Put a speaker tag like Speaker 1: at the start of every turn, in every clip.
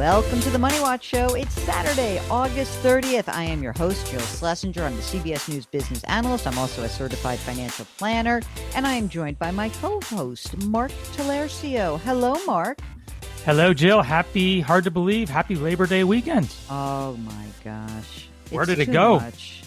Speaker 1: Welcome to the Money Watch Show. It's Saturday, August 30th. I am your host, Jill Schlesinger. I'm the CBS News business analyst. I'm also a certified financial planner, and I am joined by my co-host, Mark Talercio. Hello, Mark.
Speaker 2: Hello, Jill. Hard to believe, happy Labor Day weekend.
Speaker 1: Oh, my gosh.
Speaker 2: Where did it go?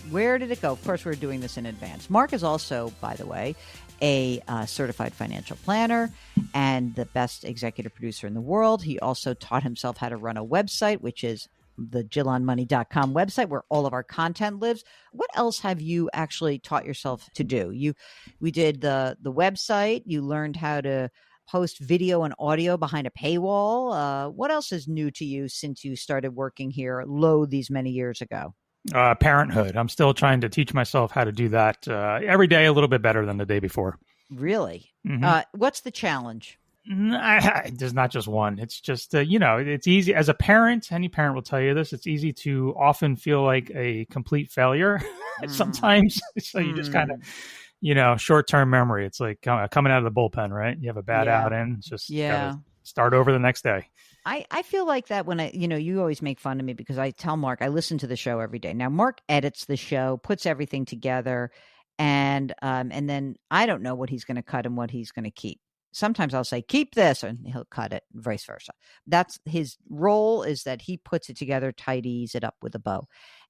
Speaker 1: Where did it go? Of course, we're doing this in advance. Mark is also, by the way, a certified financial planner and the best executive producer in the world. He also taught himself how to run a website, which is the JillOnMoney.com website where all of our content lives. What else have you actually taught yourself to do? We did the website. You learned how to post video and audio behind a paywall. What else is new to you since you started working here these many years ago?
Speaker 2: Parenthood. I'm still trying to teach myself how to do that every day a little bit better than the day before.
Speaker 1: Really?
Speaker 2: Mm-hmm.
Speaker 1: What's the challenge?
Speaker 2: There's not just one. It's just, it's easy. As a parent, any parent will tell you this, it's easy to often feel like a complete failure sometimes. So you just kind of, short-term memory. It's like coming out of the bullpen, right? You have a bad outing. It's just gotta start over the next day.
Speaker 1: I feel like that when you always make fun of me because I tell Mark, I listen to the show every day. Now, Mark edits the show, puts everything together, and then I don't know what he's going to cut and what he's going to keep. Sometimes I'll say, keep this, and he'll cut it, and vice versa. That's his role, is that he puts it together, tidies it up with a bow.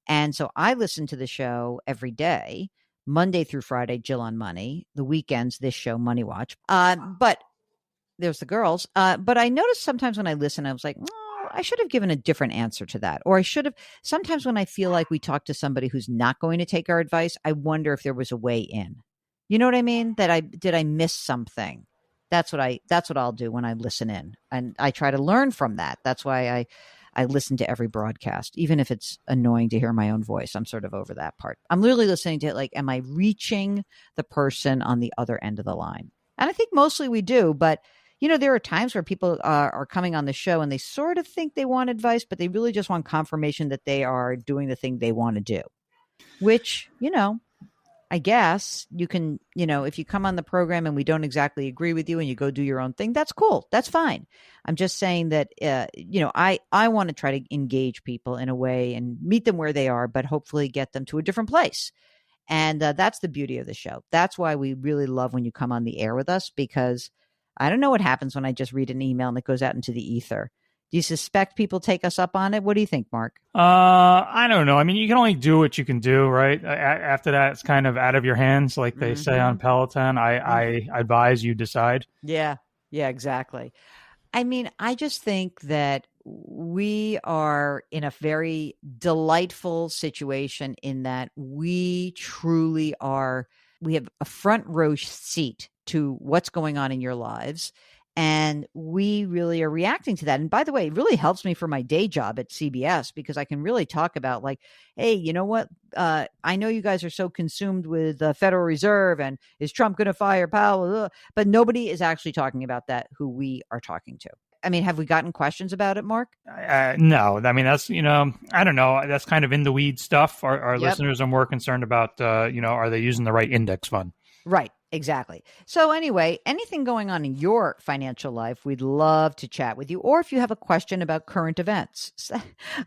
Speaker 1: And so I listen to the show every day, Monday through Friday, Jill on Money. The weekends, this show, Money Watch. But there's the girls. But I noticed sometimes when I listen, I was like, I should have given a different answer to that. Or I should have. Sometimes when I feel like we talk to somebody who's not going to take our advice, I wonder if there was a way in. You know what I mean? Did I miss something? That's what I'll do when I listen in. And I try to learn from that. That's why I listen to every broadcast, even if it's annoying to hear my own voice. I'm sort of over that part. I'm literally listening to it like, am I reaching the person on the other end of the line? And I think mostly we do, but there are times where people are coming on the show and they sort of think they want advice, but they really just want confirmation that they are doing the thing they want to do, which, I guess you can, if you come on the program and we don't exactly agree with you and you go do your own thing, that's cool. That's fine. I'm just saying that, I want to try to engage people in a way and meet them where they are, but hopefully get them to a different place. And that's the beauty of the show. That's why we really love when you come on the air with us, because I don't know what happens when I just read an email and it goes out into the ether. Do you suspect people take us up on it? What do you think, Mark?
Speaker 2: I don't know. I mean, you can only do what you can do, right? After that, it's kind of out of your hands, like they say on Peloton. I advise you decide.
Speaker 1: Yeah, exactly. I mean, I just think that we are in a very delightful situation in that we truly are. We have a front row seat to what's going on in your lives. And we really are reacting to that. And by the way, it really helps me for my day job at CBS because I can really talk about like, hey, you know what? I know you guys are so consumed with the Federal Reserve and is Trump going to fire Powell? But nobody is actually talking about that who we are talking to. I mean, have we gotten questions about it, Mark?
Speaker 2: No. I mean, that's, I don't know. That's kind of in the weeds stuff. Our listeners are more concerned about, are they using the right index fund?
Speaker 1: Right. Exactly. So anyway, anything going on in your financial life, we'd love to chat with you. Or if you have a question about current events,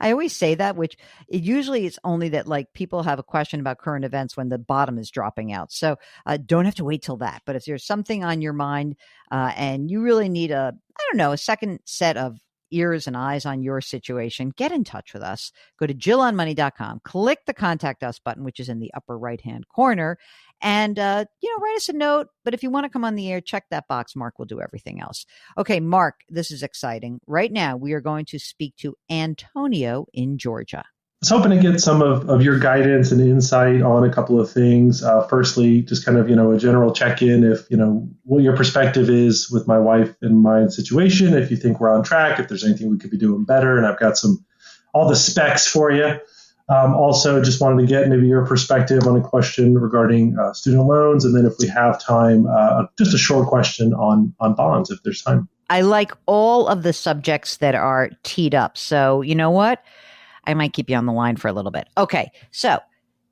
Speaker 1: I always say that, which usually it's only that like people have a question about current events when the bottom is dropping out. So don't have to wait till that. But if there's something on your mind and you really need a second set of ears and eyes on your situation, get in touch with us. Go to JillOnMoney.com, click the contact us button, which is in the upper right-hand corner, and, write us a note. But if you want to come on the air, check that box. Mark will do everything else. Okay, Mark, this is exciting. Right now, we are going to speak to Antonio in Georgia.
Speaker 3: I was hoping to get some of your guidance and insight on a couple of things. Firstly, just kind of, a general check-in if, what your perspective is with my wife and my situation, if you think we're on track, if there's anything we could be doing better. And I've got all the specs for you. Also, just wanted to get maybe your perspective on a question regarding student loans. And then if we have time, just a short question on bonds, if there's time.
Speaker 1: I like all of the subjects that are teed up. So you know what? I might keep you on the line for a little bit. Okay. So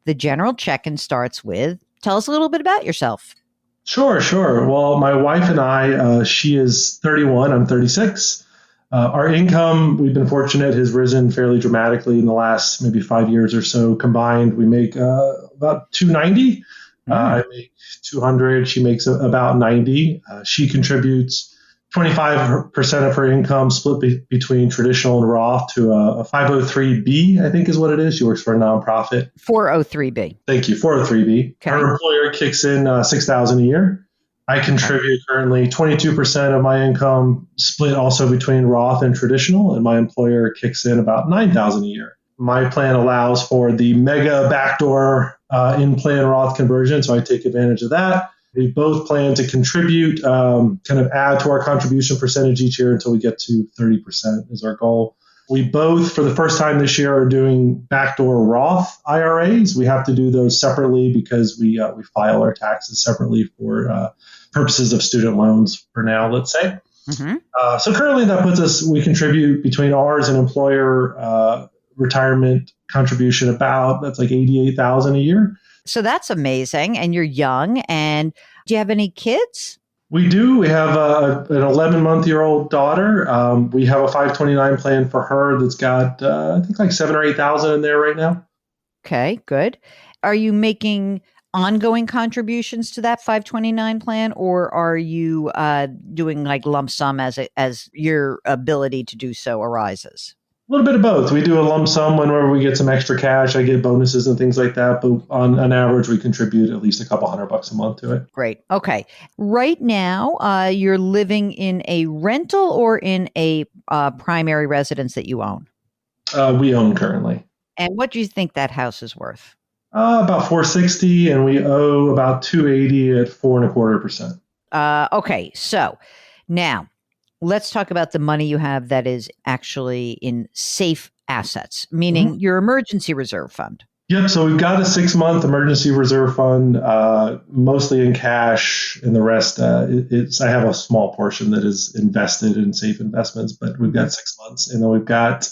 Speaker 1: the general check-in starts with, tell us a little bit about yourself.
Speaker 3: Sure. Well, my wife and I, she is 31, I'm 36. Our income, we've been fortunate, has risen fairly dramatically in the last maybe 5 years or so. Combined, we make about 290. I make 200. She makes about 90. She contributes 25% of her income split between traditional and Roth to a 503B, I think is what it is. She works for a nonprofit.
Speaker 1: 403B.
Speaker 3: Thank you, 403B. Okay. Her employer kicks in $6,000 a year. I contribute currently 22% of my income split also between Roth and traditional, and my employer kicks in about $9,000 a year. My plan allows for the mega backdoor in-plan Roth conversion, so I take advantage of that. We both plan to contribute, kind of add to our contribution percentage each year until we get to 30% is our goal. We both, for the first time this year, are doing backdoor Roth IRAs. We have to do those separately because we file our taxes separately for purposes of student loans for now, let's say. Mm-hmm. So currently that puts us, we contribute between ours and employer retirement contribution that's like $88,000 a year.
Speaker 1: So that's amazing. And you're young. And do you have any kids?
Speaker 3: We do. We have an 11-month-old daughter. We have a 529 plan for her that's got, I think, like 7,000 or 8,000 in there right now.
Speaker 1: Okay, good. Are you making ongoing contributions to that 529 plan, or are you doing like lump sum as your ability to do so arises?
Speaker 3: A little bit of both. We do a lump sum whenever we get some extra cash. I get bonuses and things like that. But on average, we contribute at least a couple $100 a month to it.
Speaker 1: Great. Okay. Right now, you're living in a rental or in a primary residence that you own?
Speaker 3: We own currently.
Speaker 1: And what do you think that house is worth?
Speaker 3: About $460, and we owe about $280 at 4.25%.
Speaker 1: Okay. So now, let's talk about the money you have that is actually in safe assets, meaning your emergency reserve fund.
Speaker 3: Yep. So we've got a 6-month emergency reserve fund, mostly in cash, and the rest, I have a small portion that is invested in safe investments, but we've got 6 months. And then we've got,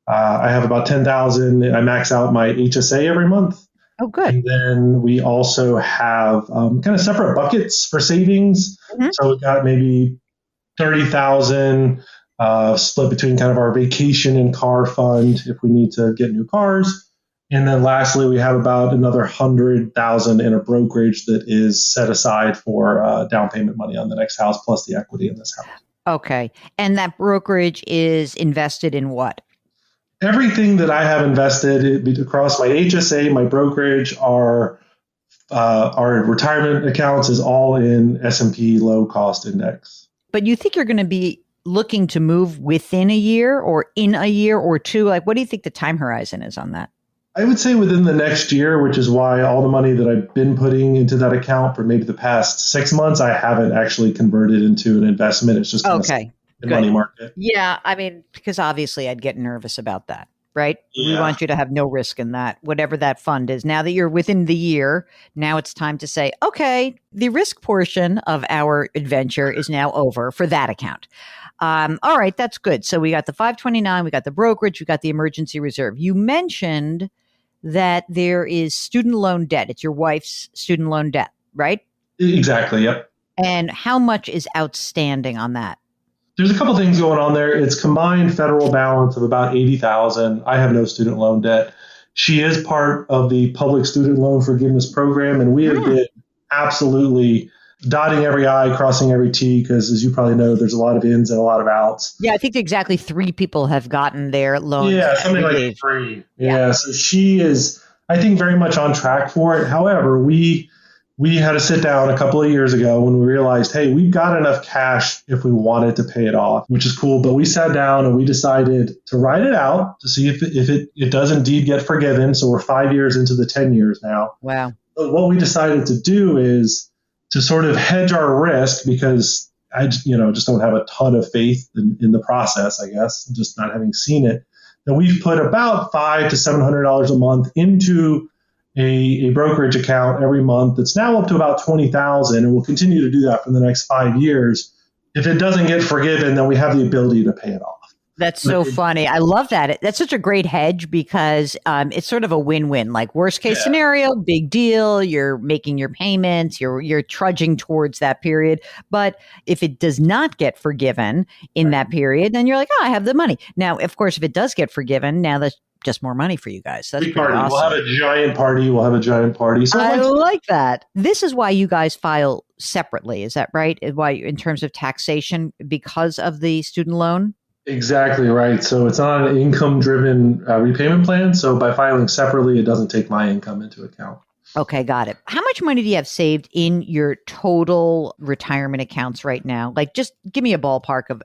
Speaker 3: I have about 10,000. I max out my HSA every month.
Speaker 1: Oh, good.
Speaker 3: And then we also have kind of separate buckets for savings. Mm-hmm. So we've got maybe 30,000 split between kind of our vacation and car fund if we need to get new cars. And then lastly, we have about another 100,000 in a brokerage that is set aside for down payment money on the next house plus the equity in this house. Okay.
Speaker 1: And that brokerage is invested in what?
Speaker 3: Everything that I have invested across my HSA, my brokerage, our retirement accounts is all in S&P low cost index.
Speaker 1: But you think you're going to be looking to move within a year or in a year or two? Like, what do you think the time horizon is on that?
Speaker 3: I would say within the next year, which is why all the money that I've been putting into that account for maybe the past 6 months, I haven't actually converted into an investment. It's just
Speaker 1: okay.
Speaker 3: The money market.
Speaker 1: Yeah. I mean, because obviously I'd get nervous about that, right? Yeah. We want you to have no risk in that, whatever that fund is. Now that you're within the year, now it's time to say, okay, the risk portion of our adventure is now over for that account. All right, that's good. So we got the 529, we got the brokerage, we got the emergency reserve. You mentioned that there is student loan debt. It's your wife's student loan debt, right?
Speaker 3: Exactly, yep.
Speaker 1: And how much is outstanding on that?
Speaker 3: There's a couple things going on there. It's combined federal balance of about $80,000. I have no student loan debt. She is part of the public student loan forgiveness program, and we have been absolutely dotting every I, crossing every T, because as you probably know, there's a lot of ins and a lot of outs.
Speaker 1: Yeah, I think exactly 3 people have gotten their loans.
Speaker 3: Yeah, something like 3. Yeah, so she is, I think, very much on track for it. However, we had to sit down a couple of years ago when we realized, hey, we've got enough cash if we wanted to pay it off, which is cool. But we sat down and we decided to write it out to see if it does indeed get forgiven. So we're 5 years into the 10 years now.
Speaker 1: Wow.
Speaker 3: But what we decided to do is to sort of hedge our risk, because I just don't have a ton of faith in the process, I guess, just not having seen it. That we've put about $500 to $700 a month into a brokerage account every month. It's now up to about $20,000, and we'll continue to do that for the next 5 years. If it doesn't get forgiven, then we have the ability to pay it off.
Speaker 1: That's so funny. I love that. That's such a great hedge because it's sort of a win-win. Like worst case scenario, big deal. You're making your payments. You're trudging towards that period. But if it does not get forgiven in that period, then you're like, oh, I have the money. Now, of course, if it does get forgiven, now that's just more money for you guys. So that's pretty awesome.
Speaker 3: We'll have a giant party. So
Speaker 1: I like that. This is why you guys file separately. Is that right? Why, in terms of taxation, because of the student loan?
Speaker 3: Exactly right. So it's not an income-driven repayment plan. So by filing separately, it doesn't take my income into account.
Speaker 1: Okay, got it. How much money do you have saved in your total retirement accounts right now? Like, just give me a ballpark of,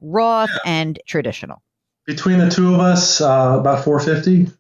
Speaker 1: Roth and traditional.
Speaker 3: Between the two of us, about $450.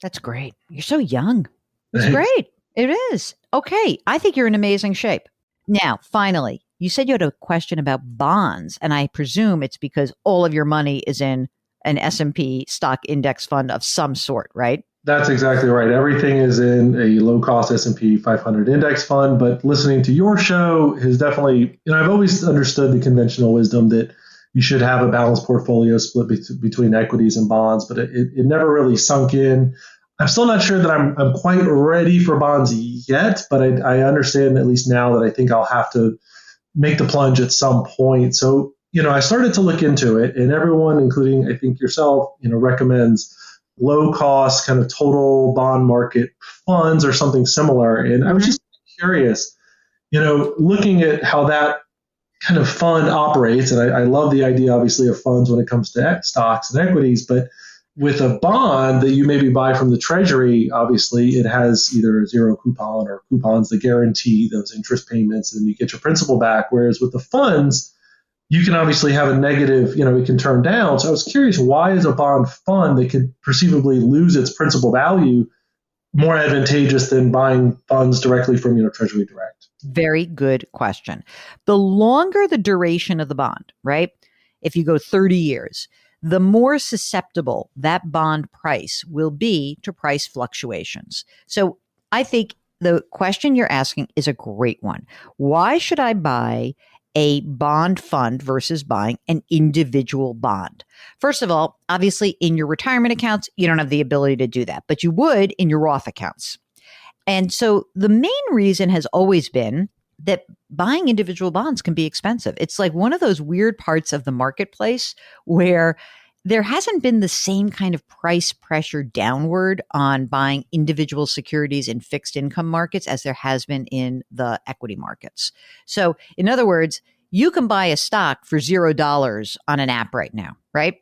Speaker 1: That's great. You're so young. It's great. It is. Okay, I think you're in amazing shape. Now, finally, you said you had a question about bonds, and I presume it's because all of your money is in an S&P stock index fund of some sort, right?
Speaker 3: That's exactly right. Everything is in a low-cost S&P 500 index fund, but listening to your show has definitely, I've always understood the conventional wisdom that you should have a balanced portfolio split between equities and bonds, but it never really sunk in. I'm still not sure that I'm quite ready for bonds yet, but I understand at least now that I think I'll have to make the plunge at some point. So, I started to look into it, and everyone, including I think yourself, recommends low cost kind of total bond market funds or something similar. And I was just curious, looking at how that kind of fund operates. And I love the idea, obviously, of funds when it comes to stocks and equities, but with a bond that you maybe buy from the Treasury, obviously it has either a zero coupon or coupons that guarantee those interest payments and you get your principal back. Whereas with the funds, you can obviously have a negative, it can turn down. So I was curious, why is a bond fund that could perceivably lose its principal value more advantageous than buying funds directly from, Treasury Direct?
Speaker 1: Very good question. The longer the duration of the bond, right? If you go 30 years, the more susceptible that bond price will be to price fluctuations. So I think the question you're asking is a great one. Why should I buy a bond fund versus buying an individual bond? First of all, obviously in your retirement accounts, you don't have the ability to do that, but you would in your Roth accounts. And so the main reason has always been that buying individual bonds can be expensive. It's like one of those weird parts of the marketplace where there hasn't been the same kind of price pressure downward on buying individual securities in fixed income markets as there has been in the equity markets. So in other words, you can buy a stock for $0 on an app right now, right?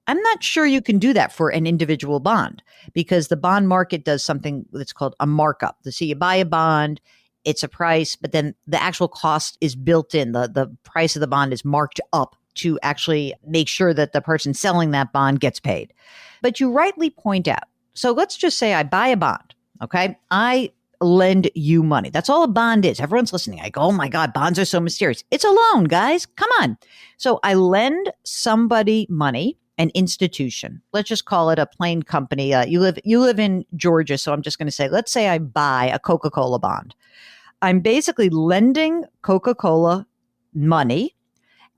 Speaker 1: I'm not sure you can do that for an individual bond because the bond market does something that's called a markup. So you buy a bond, it's a price, but then the actual cost is built in. The price of the bond is marked up to actually make sure that the person selling that bond gets paid. But you rightly point out. So let's just say I buy a bond, okay? I lend you money. That's all a bond is. Everyone's listening. I go, oh my God, bonds are so mysterious. It's a loan, guys. Come on. So I lend somebody money, an institution. Let's just call it a plain company. You live in Georgia, so I'm just going to say, let's say I buy a Coca-Cola bond. I'm basically lending Coca-Cola money.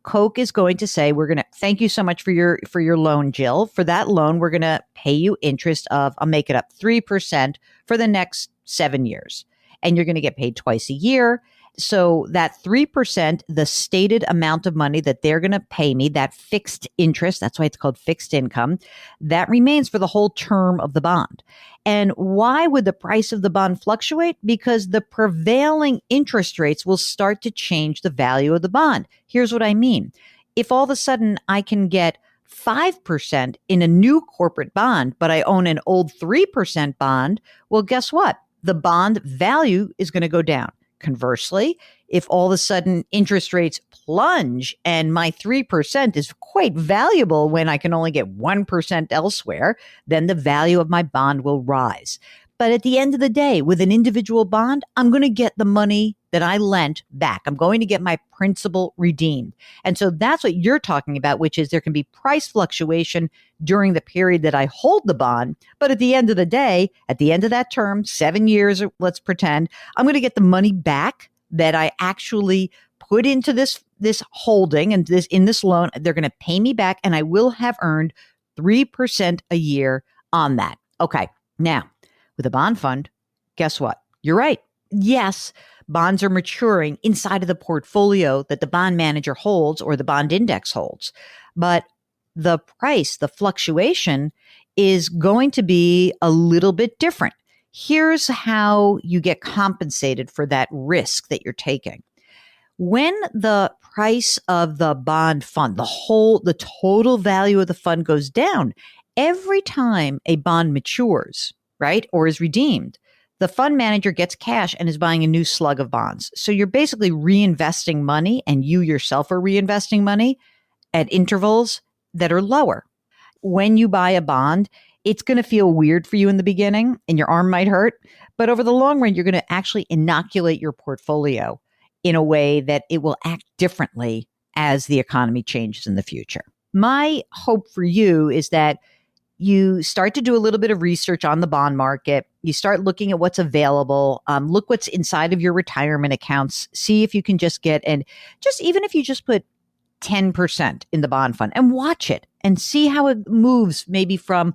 Speaker 1: Coke is going to say, we're going to thank you so much for your loan, Jill. For that loan, we're going to pay you interest of, I'll make it up, 3% for the next 7 years. And you're going to get paid twice a year. So that 3%, the stated amount of money that they're going to pay me, that fixed interest, that's why it's called fixed income, that remains for the whole term of the bond. And why would the price of the bond fluctuate? Because the prevailing interest rates will start to change the value of the bond. Here's what I mean. If all of a sudden I can get 5% in a new corporate bond, but I own an old 3% bond, well, guess what? The bond value is going to go down. Conversely, if all of a sudden interest rates plunge and my 3% is quite valuable when I can only get 1% elsewhere, then the value of my bond will rise. But at the end of the day, with an individual bond, I'm going to get the money that I lent back. I'm going to get my principal redeemed. And so that's what you're talking about, which is there can be price fluctuation during the period that I hold the bond. But at the end of the day, at the end of that term, 7 years, let's pretend, I'm going to get the money back that I actually put into this holding and in this loan. They're going to pay me back, and I will have earned 3% a year on that. Okay. Now, with a bond fund, guess what? You're right. Yes, bonds are maturing inside of the portfolio that the bond manager holds or the bond index holds. But the price, the fluctuation is going to be a little bit different. Here's how you get compensated for that risk that you're taking. When the price of the bond fund, the total value of the fund goes down, every time a bond matures, right, or is redeemed, the fund manager gets cash and is buying a new slug of bonds. So you're basically reinvesting money, and you yourself are reinvesting money at intervals that are lower. When you buy a bond, it's going to feel weird for you in the beginning and your arm might hurt, but over the long run, you're going to actually inoculate your portfolio in a way that it will act differently as the economy changes in the future. My hope for you is that you start to do a little bit of research on the bond market. You start looking at what's available. Look what's inside of your retirement accounts. See if you can just get, and just even if you just put 10% in the bond fund and watch it and see how it moves maybe from,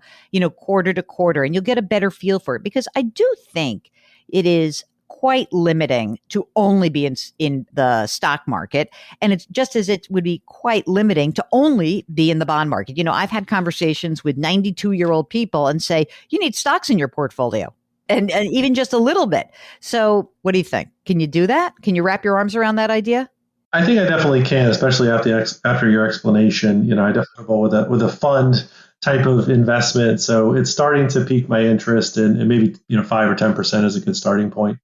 Speaker 1: quarter to quarter, and you'll get a better feel for it. Because I do think it is quite limiting to only be in the stock market. And it's just as it would be quite limiting to only be in the bond market. I've had conversations with 92-year-old people and say, you need stocks in your portfolio, and even just a little bit. So what do you think? Can you do that? Can you wrap your arms around that idea?
Speaker 3: I think I definitely can, especially after your explanation. I definitely go with a fund type of investment. So it's starting to pique my interest, and maybe 5 or 10% is a good starting point.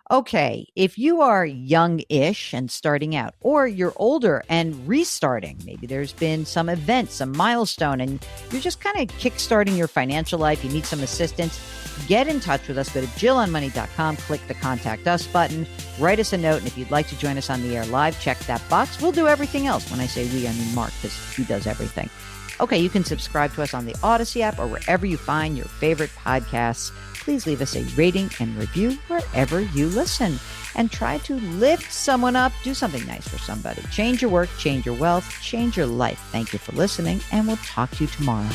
Speaker 1: Okay, if you are young-ish and starting out, or you're older and restarting, maybe there's been some event, some milestone, and you're just kind of kickstarting your financial life, you need some assistance, get in touch with us. Go to JillOnMoney.com, click the Contact Us button, write us a note, and if you'd like to join us on the air live, check that box. We'll do everything else. When I say we, I mean Mark, because he does everything. Okay, you can subscribe to us on the Odyssey app or wherever you find your favorite podcasts. Please leave us a rating and review wherever you listen, and try to lift someone up. Do something nice for somebody. Change your work, change your wealth, change your life. Thank you for listening, and we'll talk to you tomorrow.